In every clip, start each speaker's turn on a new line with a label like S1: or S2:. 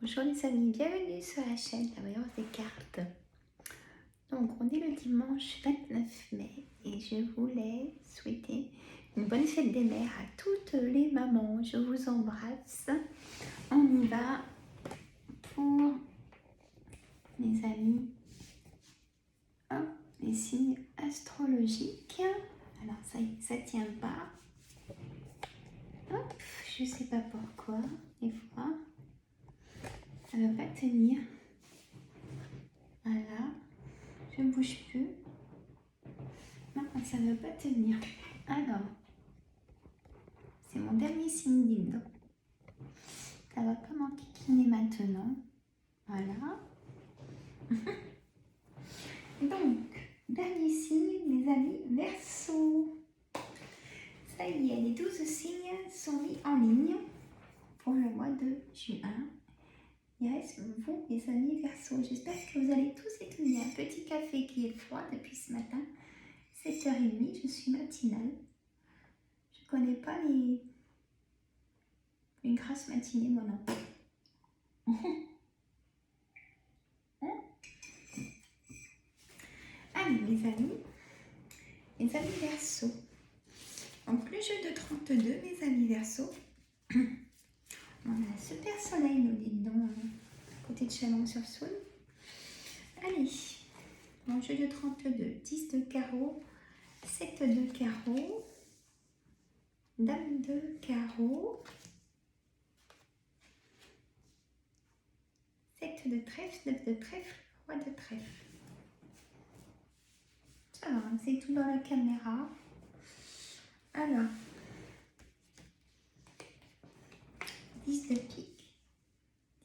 S1: Bonjour les amis, bienvenue sur la chaîne La Voyance des cartes. Donc on est le dimanche 29 mai et je voulais souhaiter une bonne fête des mères à toutes les mamans. Je vous embrasse. On y va pour les amis. Hop, les signes astrologiques. Alors ça tient pas. Hop, je sais pas pourquoi des fois. Ça ne va pas tenir. Voilà, je ne bouge plus. Non, ça ne veut pas tenir. Alors, c'est mon dernier signe d'hymne. Ça va pas m'enquiquiner maintenant. Voilà. Donc, dernier signe, mes amis, Verseau. Ça y est, les 12 signes sont mis en ligne pour le mois de juin. Il reste vous, mes amis Verseau. J'espère que vous allez tous être bien. Un petit café qui est froid depuis ce matin. 7h30, je suis matinale. Je connais pas une grasse matinée, moi non. Allez, mes amis Verseau. Donc, le jeu de 32, mes amis Verseau. On a un super soleil, nous dites donc, à côté de Chalon-sur-Saône. Allez, dans le jeu de 32, 10 de carreau, 7 de carreau, dame de carreau, 7 de trèfle, 9 de trèfle, roi de trèfle. Ça va, c'est tout dans la caméra. Alors, 10 de pique,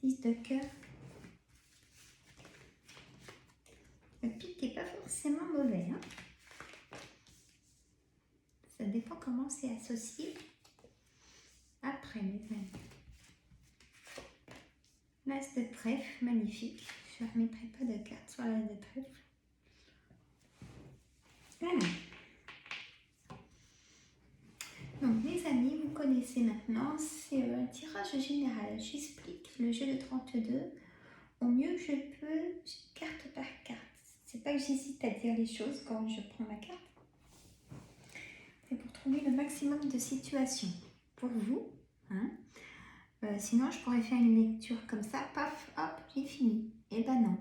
S1: 10 de cœur. Le pique n'est pas forcément mauvais. Hein, ça dépend comment c'est associé. Après, mes amis. L'as de trèfle, magnifique. Je ne remettrai pas de carte sur l'as de trèfle. Voilà. Donc, mes amis, vous connaissez maintenant, c'est un tirage général. J'explique le jeu de 32 au mieux que je peux, carte par carte. C'est pas que j'hésite à dire les choses quand je prends ma carte. C'est pour trouver le maximum de situations pour vous. Hein. Sinon, je pourrais faire une lecture comme ça, paf, hop, j'ai fini. Eh ben non,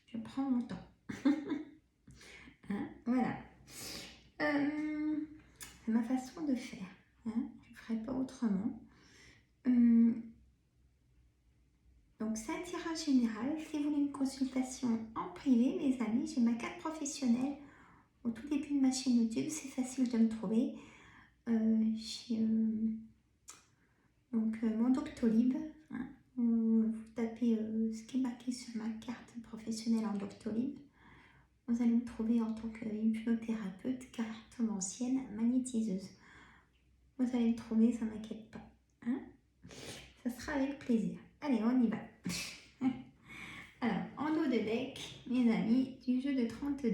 S1: je prends mon temps. Hein, voilà. C'est ma façon de faire. Hein, je ne ferai pas autrement. Donc, c'est un tirage général. Si vous voulez une consultation en privé, mes amis, j'ai ma carte professionnelle au tout début de ma chaîne YouTube. C'est facile de me trouver. Mon Doctolib. Hein, vous tapez ce qui est marqué sur ma carte professionnelle en Doctolib. Vous allez me trouver en tant qu'hypnothérapeute, cartomancienne, magnétiseuse. Vous allez me trouver, ça ne m'inquiète pas. Hein, ça sera avec plaisir. Allez, on y va. Alors, en haut de deck, mes amis, du jeu de 32.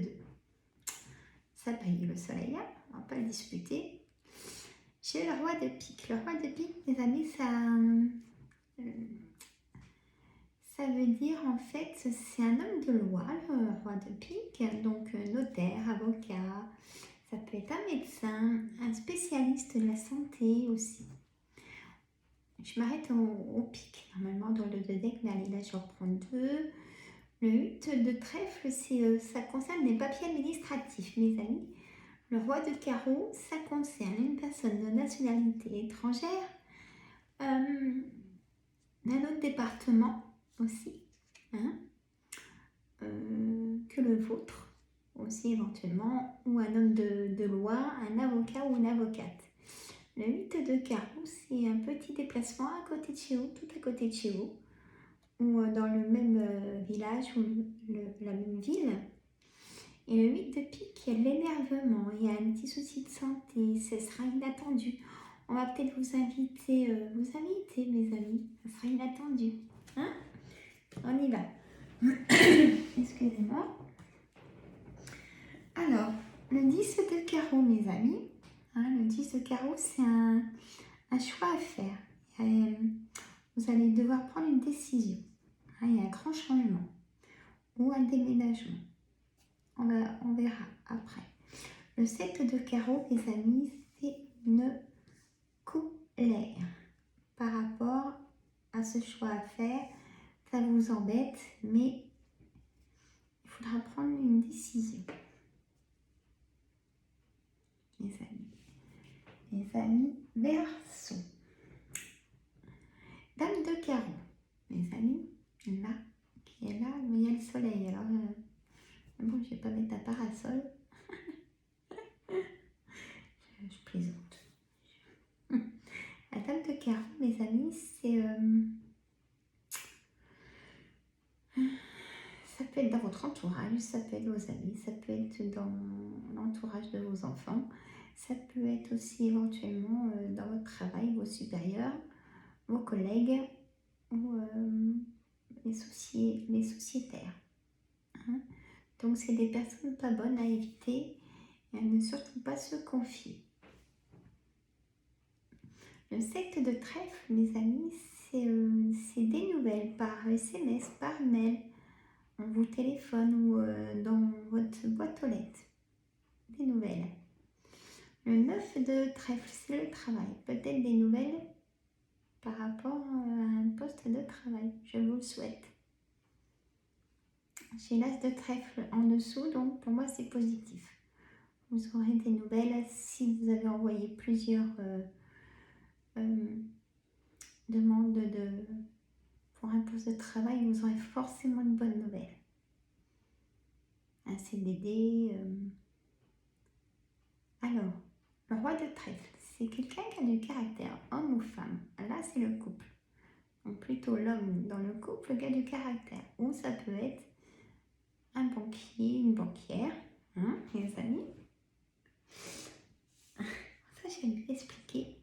S1: Ça brille le soleil, hein, on ne va pas le disputer. J'ai le roi de pique. Le roi de pique, mes amis, ça veut dire en fait, c'est un homme de loi, le roi de pique. Donc, notaire, avocat, ça peut être un médecin, un spécialiste de la santé aussi. Je m'arrête au pique, normalement dans le 2 deck, mais allez, là, je reprends 2. Le 8 de trèfle, ça concerne les papiers administratifs, mes amis. Le roi de carreau, ça concerne une personne de nationalité étrangère, d'un autre département aussi, hein, que le vôtre, aussi éventuellement, ou un homme de loi, un avocat ou une avocate. Le 8 de carreau, c'est un petit déplacement à côté de chez vous, tout à côté de chez vous, ou dans le même village ou la même ville. Et le 8 de pique, il y a de l'énervement, il y a un petit souci de santé, ce sera inattendu. On va peut-être vous inviter, mes amis, ce sera inattendu. Hein, on y va. Excusez-moi. Alors, le 10 de carreau, mes amis. Hein, le 10 de carreau, c'est un choix à faire. vous allez devoir prendre une décision. Il y a un grand changement ou un déménagement. On verra après. Le 7 de carreau, les amis, c'est une colère par rapport à ce choix à faire. Ça vous embête, mais il faudra prendre une décision. Les amis Verseau. Dame de carreau, mes amis, là, qui est là, mais il y a le soleil, alors bon, je vais pas mettre un parasol. je plaisante. La dame de carreau, mes amis, c'est ça peut être dans votre entourage, ça peut être vos amis, ça peut être dans l'entourage de vos enfants, ça peut être aussi éventuellement dans votre travail, vos supérieurs, vos collègues ou les sociétaires. Hein. Donc c'est des personnes pas bonnes à éviter et à ne surtout pas se confier. Le 7 de trèfle, mes amis, c'est des nouvelles par SMS, par mail, on vous téléphone ou dans votre boîte aux lettres. Des nouvelles. Le 9 de trèfle, c'est le travail. Peut-être des nouvelles par rapport à un poste de travail. Je vous le souhaite. J'ai l'as de trèfle en dessous, donc pour moi c'est positif. Vous aurez des nouvelles si vous avez envoyé plusieurs demandes pour un poste de travail, vous aurez forcément une bonne nouvelle. Un CDD. Alors, le roi de trèfle, c'est quelqu'un qui a du caractère, homme ou femme. Là, c'est le couple. Donc plutôt l'homme dans le couple qui a du caractère. Ou ça peut être un banquier, une banquière, hein, les amis. Ça, j'aime bien expliquer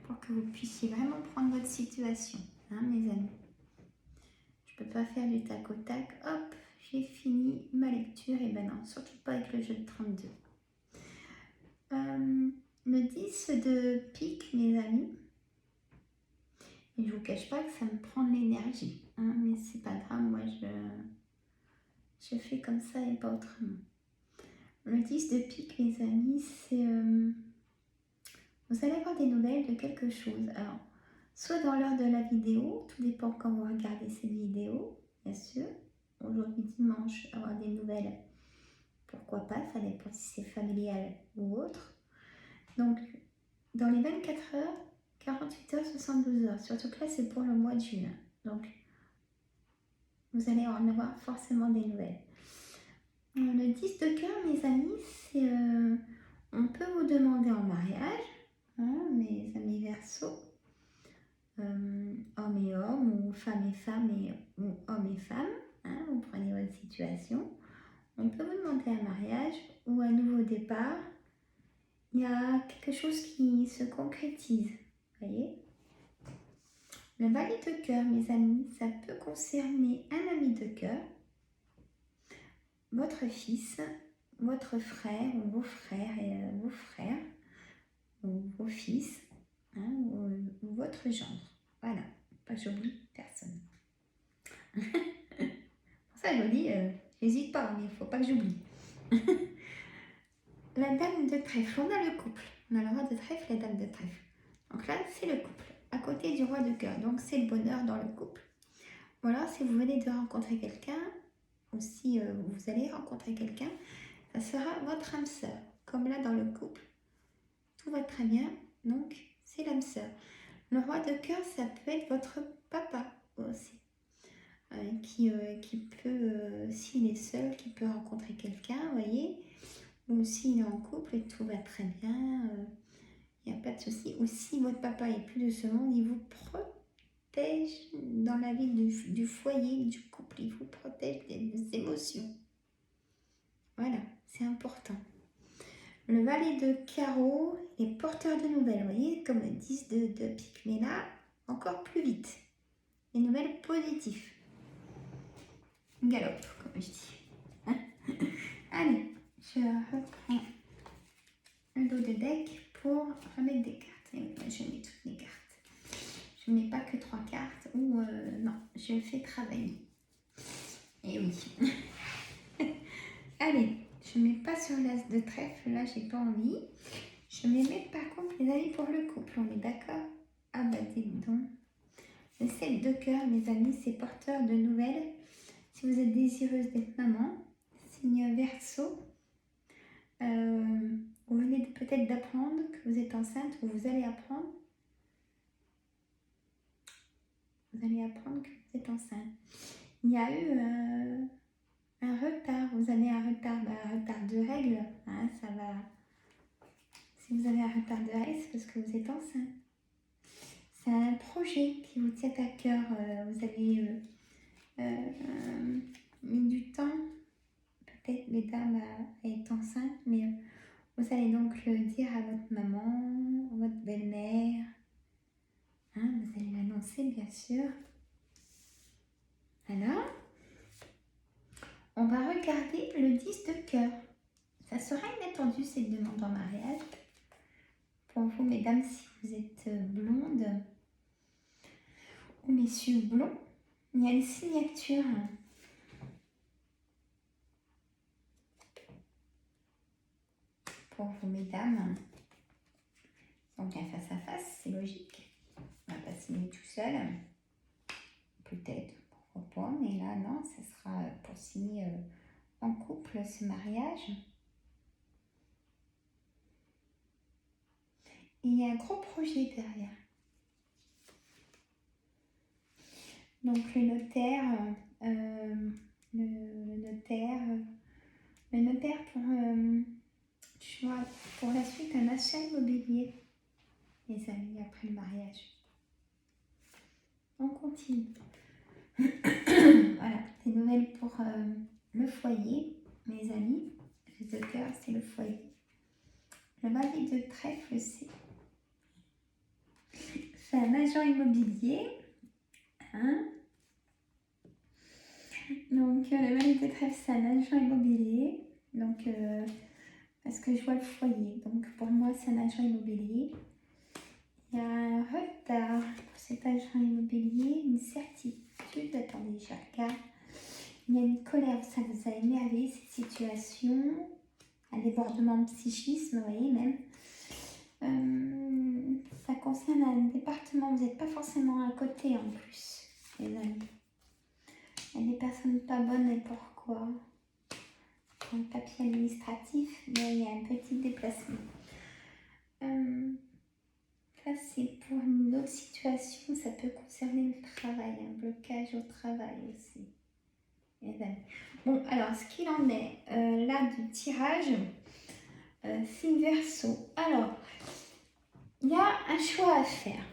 S1: pour que vous puissiez vraiment prendre votre situation, hein, mes amis. Je ne peux pas faire du tac au tac. Hop, j'ai fini ma lecture. Et ben non, surtout pas avec le jeu de 32. Le 10 de pique, mes amis. Et je vous cache pas que ça me prend de l'énergie, hein, mais c'est pas grave, moi je fais comme ça et pas autrement. Le 10 de pique, mes amis, c'est vous allez avoir des nouvelles de quelque chose. Alors, soit dans l'heure de la vidéo, tout dépend quand vous regardez cette vidéo, bien sûr. Aujourd'hui dimanche, avoir des nouvelles, pourquoi pas, ça dépend si c'est familial ou autre. Donc, dans les 24 heures, 48 heures, 72 heures, surtout que là c'est pour le mois de juin. Donc, vous allez en avoir forcément des nouvelles. Le 10 de cœur, mes amis, c'est on peut vous demander en mariage, hein, mes amis Verseau, homme et homme, ou femme et femme, ou homme et femme, hein, vous prenez votre situation. On peut vous demander un mariage ou un nouveau départ. Il y a quelque chose qui se concrétise, vous voyez. Le valet de cœur, mes amis, ça peut concerner un ami de cœur, votre fils, votre frère ou vos frères ou vos fils, hein, ou votre gendre. Voilà, pas que j'oublie personne. Pour ça, je vous dis, j'hésite pas, mais il ne faut pas que j'oublie. La dame de trèfle, on a le couple. On a le roi de trèfle et la dame de trèfle. Donc là, c'est le couple, à côté du roi de cœur. Donc c'est le bonheur dans le couple. Voilà, si vous venez de rencontrer quelqu'un, ou si vous allez rencontrer quelqu'un, ça sera votre âme sœur. Comme là dans le couple, tout va très bien, donc c'est l'âme sœur. Le roi de cœur, ça peut être votre papa aussi, qui peut, s'il est seul, qui peut rencontrer quelqu'un, vous voyez, ou s'il est en couple et tout va très bien, il n'y a pas de souci. Ou si votre papa est plus de ce monde, il vous protège dans la vie du foyer, du couple, il vous protège des émotions. Voilà, c'est important. Le valet de carreau est porteur de nouvelles, vous voyez, comme le 10 de pique, mais là, encore plus vite. Les nouvelles positives. Galope, comme je dis. Allez, je reprends le dos de deck pour remettre des cartes. Et je mets toutes les cartes. je ne mets pas que 3 cartes ou non, je le fais travailler. Et oui. Allez, je ne mets pas sur l'as de trèfle, là j'ai pas envie. Je vais mettre par contre les amis pour le couple, on est d'accord? Ah bah dis donc. Le 7 de cœur, mes amis, c'est porteur de nouvelles. Si vous êtes désireuse d'être maman, signe Verseau, vous venez peut-être d'apprendre que vous êtes enceinte ou vous allez apprendre. Vous allez apprendre que vous êtes enceinte. Il y a eu un retard. Vous avez un retard de règles. Hein, ça va. Si vous avez un retard de règles, c'est parce que vous êtes enceinte. C'est un projet qui vous tient à cœur. Vous avez mis du temps, peut-être, mesdames, à être enceinte, mais vous allez donc le dire à votre maman, votre belle-mère. Hein, vous allez l'annoncer, bien sûr. Alors, on va regarder le 10 de cœur. Ça sera inattendu cette demande en mariage. Pour vous, mesdames, si vous êtes blondes ou messieurs blonds, il y a une signature. Pour vous, mesdames. Donc, un face à face, c'est logique. On va pas signer tout seul. Peut-être, pourquoi pas, mais là, non, ça sera pour signer en couple ce mariage. Et il y a un gros projet derrière. Donc le notaire pour la suite un achat immobilier, les amis, après le mariage. On continue. Voilà, des nouvelles pour le foyer, mes amis. Le 2 de cœur, c'est le foyer. Le mari de trèfle, c'est un agent immobilier. Hein? Donc, le mari de trèfle, c'est un agent immobilier. Donc, parce que je vois le foyer. Donc, pour moi, c'est un agent immobilier. Il y a un retard pour cet agent immobilier, une certitude. Attendez, je regarde. Il y a une colère, ça vous a énervé cette situation. Un débordement de psychisme, vous voyez même. Ça concerne un département, vous n'êtes pas forcément à côté en plus, les amis. Il y a des personnes pas bonnes et pourquoi? Dans le papier administratif, mais il y a un petit déplacement. Ça, c'est pour une autre situation, ça peut concerner le travail, un blocage au travail aussi. Les amis. Bon, alors, ce qu'il en est là du tirage, c'est Verseau. Alors, il y a un choix à faire.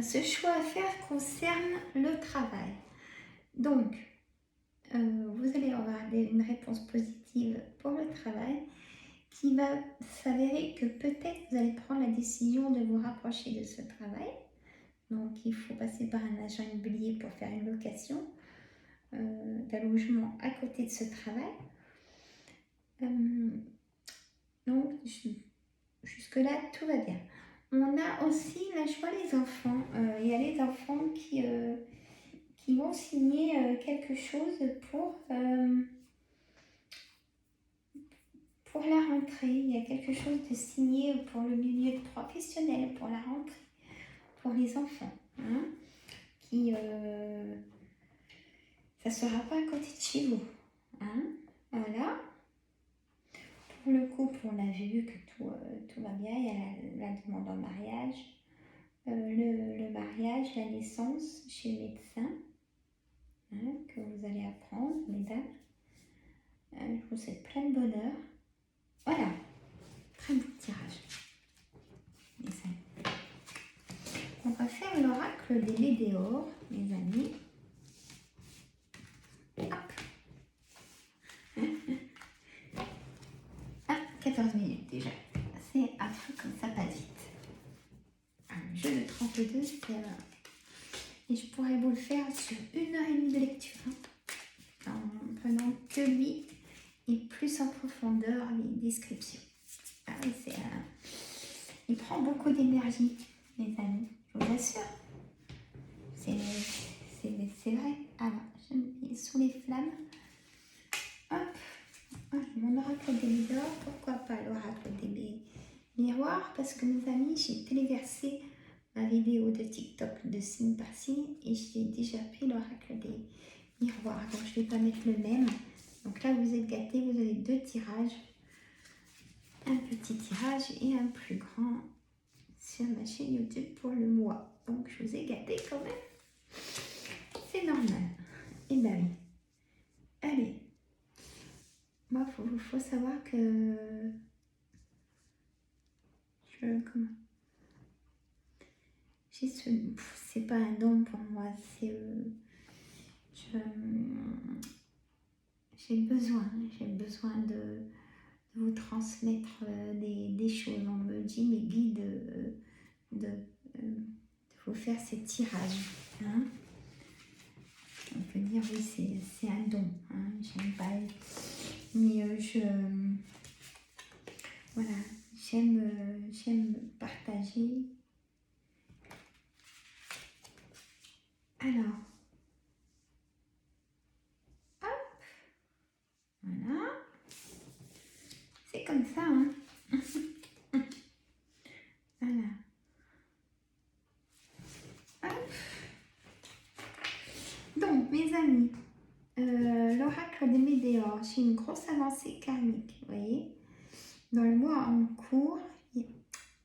S1: Ce choix à faire concerne le travail. Donc, vous allez avoir une réponse positive pour le travail qui va s'avérer que peut-être vous allez prendre la décision de vous rapprocher de ce travail. Donc, il faut passer par un agent immobilier pour faire une location d'un logement à côté de ce travail. Donc, jusque-là, tout va bien. On a aussi, là, je vois les enfants. Il y a les enfants qui vont signer quelque chose pour la rentrée. Il y a quelque chose de signé pour le milieu professionnel, pour la rentrée, pour les enfants. Hein, ça ne sera pas à côté de chez vous. Hein, voilà. Pour le couple, on a vu que tout va bien. Il y a la demande en mariage, le mariage, la naissance chez le médecin, hein, que vous allez apprendre, mesdames. Je vous souhaite plein de bonheur. Voilà, très beau tirage. On va faire l'oracle des Médéores, mes amis. Hop. Ah, 14 minutes déjà. C'est affreux comme ça passe vite. Un jeu de 32, c'est et je pourrais vous le faire sur 1h30 de lecture. Hein, en prenant que lui et plus en profondeur les descriptions. Ah oui, il prend beaucoup d'énergie, mes amis, je vous assure. C'est vrai. Alors, je mets sous les flammes. Hop. Ah, mon oracle des Médor. Pourquoi pas l'oracle des miroirs? Parce que mes amis, j'ai téléversé ma vidéo de TikTok de signe par signe et j'ai déjà pris l'oracle des miroirs. Donc, je ne vais pas mettre le même. Donc là, vous êtes gâtés. Vous avez 2 tirages. Un petit tirage et un plus grand sur ma chaîne YouTube pour le mois. Donc, je vous ai gâté quand même. C'est normal. Et ben oui. Allez. Moi, faut savoir que... C'est pas un don pour moi. C'est... j'ai besoin de vous transmettre des choses. On me dit, mes guides, de vous faire ces tirages. Hein. On peut dire, oui, c'est un don. Hein. J'aime pas... Mais voilà, j'aime partager. Alors, hop, voilà. C'est comme ça, hein. Voilà. Hop. Donc, mes amis, l'oracle des Médéors, j'ai une grosse avancée karmique, vous voyez. Dans le mois en cours, il y a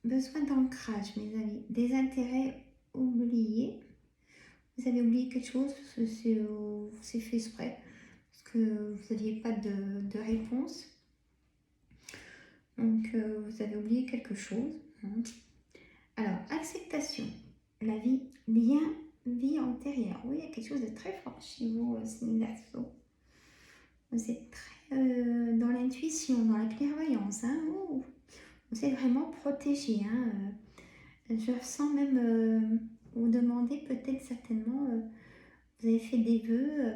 S1: besoin d'ancrage, mes amis. Des intérêts oubliés. Vous avez oublié quelque chose, c'est fait exprès, parce que vous n'aviez pas de réponse. Donc, vous avez oublié quelque chose. Hein. Alors, acceptation. La vie, lien, vie antérieure. Oui, il y a quelque chose de très fort chez vous, signes Verseau. Vous êtes très dans l'intuition, dans la clairvoyance. Hein. Ouh, vous êtes vraiment protégé. Hein. Je ressens même, vous demandez peut-être certainement, vous avez fait des vœux,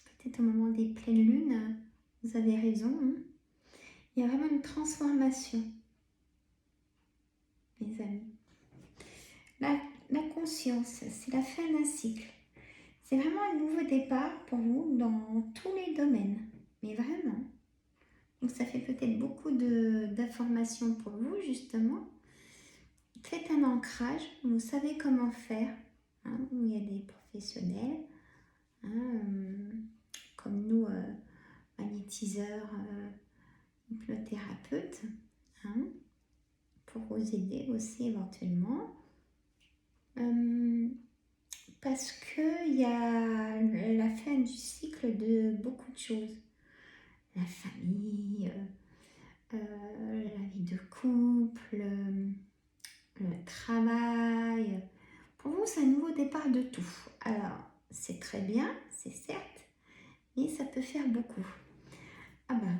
S1: peut-être au moment des pleines lunes. Vous avez raison. Hein. Il y a vraiment une transformation, mes amis. La conscience, c'est la fin d'un cycle. C'est vraiment un nouveau départ pour vous dans tous les domaines. Mais vraiment. Donc ça fait peut-être beaucoup d'informations pour vous, justement. Faites un ancrage. Vous savez comment faire. Hein, où il y a des professionnels. Hein, comme nous, magnétiseurs, hypnothérapeutes. Hein, pour vous aider aussi éventuellement. Parce qu'il y a la fin du cycle de beaucoup de choses. La famille, la vie de couple, le travail. Pour vous, c'est un nouveau départ de tout. Alors, c'est très bien, c'est certes, mais ça peut faire beaucoup. Ah ben,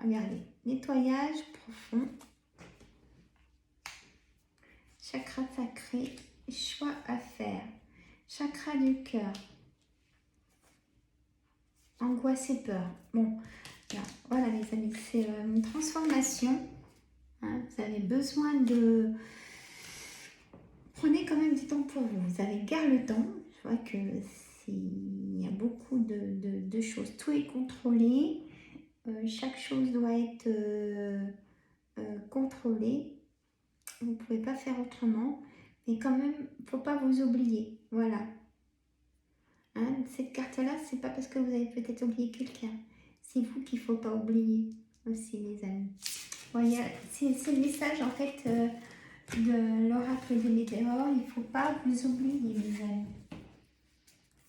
S1: regardez, nettoyage profond, chakra sacré, choix à faire, chakra du cœur, angoisse et peur. Bon, là, voilà les amis, c'est une transformation. Hein, vous avez besoin de... Prenez quand même du temps pour vous. Vous avez guère le temps. Je vois que il y a beaucoup de choses. Tout est contrôlé. Chaque chose doit être contrôlée. Vous ne pouvez pas faire autrement. Mais quand même, il ne faut pas vous oublier. Voilà. Hein, cette carte-là, c'est pas parce que vous avez peut-être oublié quelqu'un. C'est vous qu'il ne faut pas oublier aussi, les amis. Voilà, c'est le message, en fait, de l'oracle des Médéors. Il ne faut pas vous oublier, les amis.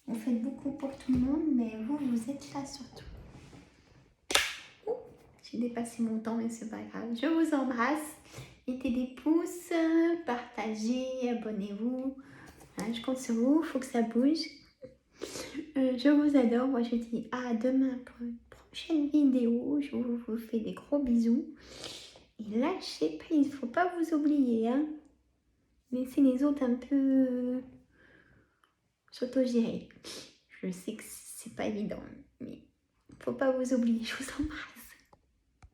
S1: Vous faites beaucoup pour tout le monde, mais vous, vous êtes là surtout. J'ai dépassé mon temps, mais c'est pas grave. Je vous embrasse. Mettez des pouces, partagez, abonnez-vous. Hein, je compte sur vous, il faut que ça bouge. Je vous adore. Moi, je dis à demain pour une prochaine vidéo. Je vous fais des gros bisous. Et lâchez prise, il ne faut pas vous oublier. Hein. Laissez les autres un peu s'autogérer. Je sais que c'est pas évident, mais il ne faut pas vous oublier. Je vous embrasse.